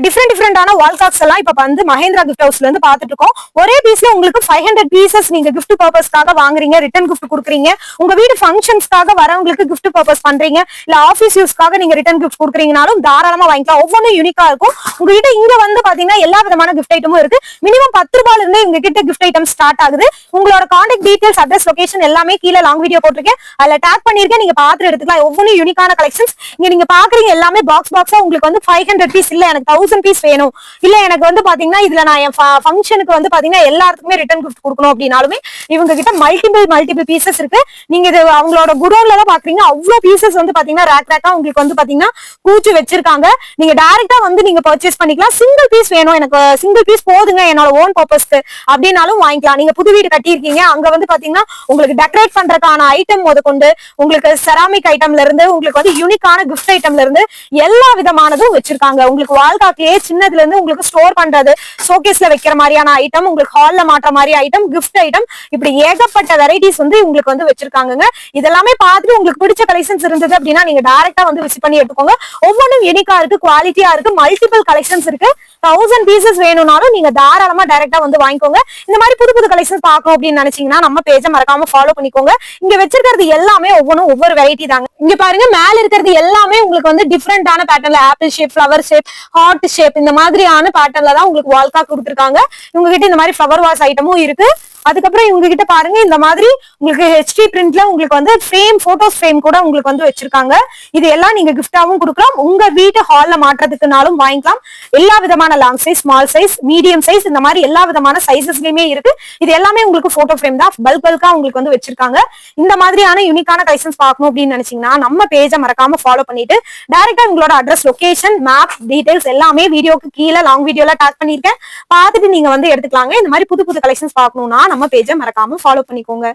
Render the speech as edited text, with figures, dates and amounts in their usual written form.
டிஃப்ரெண்டான வால் கிளாக்ஸ் எல்லாம் இப்ப வந்து மஹேந்திரா கிஃப்ட் ஹவுஸ்ல இருந்து பாத்துட்டு இருக்கோம். ஒரே பீஸ்ல உங்களுக்கு 500 பீசஸ் நீங்க கிஃப்ட் பர்பஸ்க்காக வாங்குறீங்க, ரிட்டர்ன் கிஃப்ட் கொடுக்குறீங்க, உங்க வீடு ஃபங்க்ஷன்ஸ்க்காக வரவங்களுக்கு கிஃப்ட் பர்பஸ் பண்றீங்க, இல்ல ஆபீஸ் யூஸ்க்காக நீங்க ரிட்டர்ன் கிஃப்ட் கொடுக்குறீங்கனாலும் தாராளமா வாங்கிக்கலாம். ஒவ்வொன்றும் யூனிக்கா இருக்கும். உங்ககிட்ட இங்க வந்து பாத்தீங்கன்னா எல்லா விதமான கிஃப்ட் ஐட்டமும் இருக்கு. மினிமம் 10 ரூபாயில இருந்து உங்க கிட்ட கிஃப்ட் ஐட்டம் ஸ்டார்ட் ஆகுது. உங்களோட கான்டாக்ட் டீடைல்ஸ், அட்ரஸ், லொகேஷன் எல்லாமே கீழே லாங் வீடியோ போட்டிருக்கேன், அதுல டேக் பண்ணிருக்கேன். நீங்க பாத்து எடுத்துக்கலாம். ஒவ்வொன்றும் யூனிக்கான கலெக்ஷன்ஸ். இங்க நீங்க பாக்குறீங்க எல்லாமே பாக்ஸா உங்களுக்கு வந்து 500 பீஸ் இல்ல எனக்கு 1000 பீஸ் வேணும், இல்ல எனக்கு வந்து பாத்தீங்கன்னா இதுல நான் என் ஃபங்க்ஷனுக்கு வந்து பாத்தீங்கன்னா எல்லாத்துக்குமே ரிட்டர்ன் கிஃப்ட் கொடுக்கணும் அப்படின்னாலுமே இவங்க கிட்ட மல்டிபிள் பீசஸ் இருக்கு. நீங்க இது அவங்களோட குடோன்ல தான் பாக்குறீங்க. அவ்வளவு பீசஸ் வந்து பாத்தீங்கன்னா ரேக்கா உங்களுக்கு வந்து பாத்தீங்கன்னா கூச்சு வச்சிருக்காங்க. நீங்க டைரக்டா வந்து நீங்க பர்ச்சேஸ் பண்ணிக்கலாம். சிங்கிள் பீஸ் வேணும், எனக்கு சிங்கிள் பீஸ் போதுங்க என்னோட ஓன் பர்பஸ்க்கு அப்படின்னாலும் வாங்கிக்கலாம். நீங்க புது வீடு கட்டியிருக்கீங்க, அங்க வந்து பாத்தீங்கன்னா உங்களுக்கு டெக்கரேட் பண்றதுக்கான ஐட்டம் முதற்கொண்டு உங்களுக்கு செராமிக் ஐட்டம்ல இருந்து உங்களுக்கு வந்து யூனிக்கான கிஃப்ட் ஐட்டம்ல இருந்து எல்லா விதமானதும் வச்சிருக்காங்க. உங்களுக்கு வால்காட்லயே சின்னதுல இருந்து உங்களுக்கு ஸ்டோர் பண்றது, ஷோகேஸ்ல வைக்கிற மாதிரியான ஐட்டம், உங்களுக்கு ஹால்ல மாற்ற மாதிரி ஐட்டம், கிஃப்ட் ஐட்டம், இப்படி ஏகப்பட்ட வெரைட்டிஸ் வந்து உங்களுக்கு வந்து வச்சிருக்காங்க. இதெல்லாமே பார்த்துட்டு உங்களுக்கு பிடிச்ச கலெக்ஷன்ஸ் இருந்தது அப்படின்னா நீங்க டைரக்டா வந்து விசிட் பண்ணி எடுத்துக்கோங்க. ஒவ்வொன்றும் யூனிக்கா இருக்கு, குவாலிட்டியா இருக்கு, மல்டிபிள் கலெக்ஷன்ஸ் இருக்கு. 1000 பீசஸ் வேணும்னாலும் நீங்க தாராளமா டைரக்டா வந்து வாங்கிக்கோங்க. இந்த மாதிரி புது கலெக்ஷன்ஸ் பார்க்கணும் அப்படின்னு நினைச்சீங்கன்னா நம்ம பேஜ மறக்காம ஃபாலோ பண்ணிக்கோங்க. இங்க வச்சிருக்கிறது எல்லாமே ஒவ்வொன்றும் ஒவ்வொரு வெரைட்டி தாங்க. இங்க பாருங்க, மேல இருக்கிறது எல்லாமே உங்களுக்கு வந்து டிஃப்ரெண்டான பேட்டர்ன்ல apple shape, flower shape, heart shape, இந்த மாதிரியான பேட்டர்ன்ல தான் உங்களுக்கு வால்கா கொடுத்துருக்காங்க. இவங்க கிட்ட இந்த மாதிரி ஃபிளவர் வாஷ் ஐட்டமும் இருக்கு. அதுக்கப்புறம் இவங்க கிட்ட பாருங்க இந்த மாதிரி உங்களுக்கு ஹெச்டி பிரிண்ட்ல உங்களுக்கு வந்து போட்டோஸ் ஃப்ரேம் கூட உங்களுக்கு வந்து வச்சிருக்காங்க. இது எல்லாம் நீங்க கிஃப்டாவும் கொடுக்கலாம், உங்க வீட்டு ஹால்ல மாற்றத்துக்குனாலும் வாங்கிக்கலாம். எல்லா விதமான long size, small size, medium size, இந்த மாதிரி எல்லா விதமான சைசஸ்லயுமே இருக்கு. இது எல்லாமே உங்களுக்கு போட்டோ ஃப்ரேம் தான், பல்கா உங்களுக்கு வந்து வச்சிருக்காங்க. இந்த மாதிரியான யூனிக்கான கலெக்ஷன்ஸ் பார்க்கணும் அப்படின்னு நினைச்சீங்கன்னா நம்ம பேஜ மறக்காம ஃபாலோ பண்ணிட்டு டைரக்டா உங்களோட அட்ரஸ், லொகேஷன், மேப் டீடைல்ஸ் எல்லாமே வீடியோக்கு கீழே லாங் வீடியோல டேக் பண்ணிருக்கேன், பார்த்துட்டு நீங்க வந்து எடுத்துக்கலாங்க. இந்த மாதிரி புது கலெக்ஷன்ஸ் பார்க்கணும்னா நம்ம பேஜ மறக்காம ஃபாலோ பண்ணிக்கோங்க.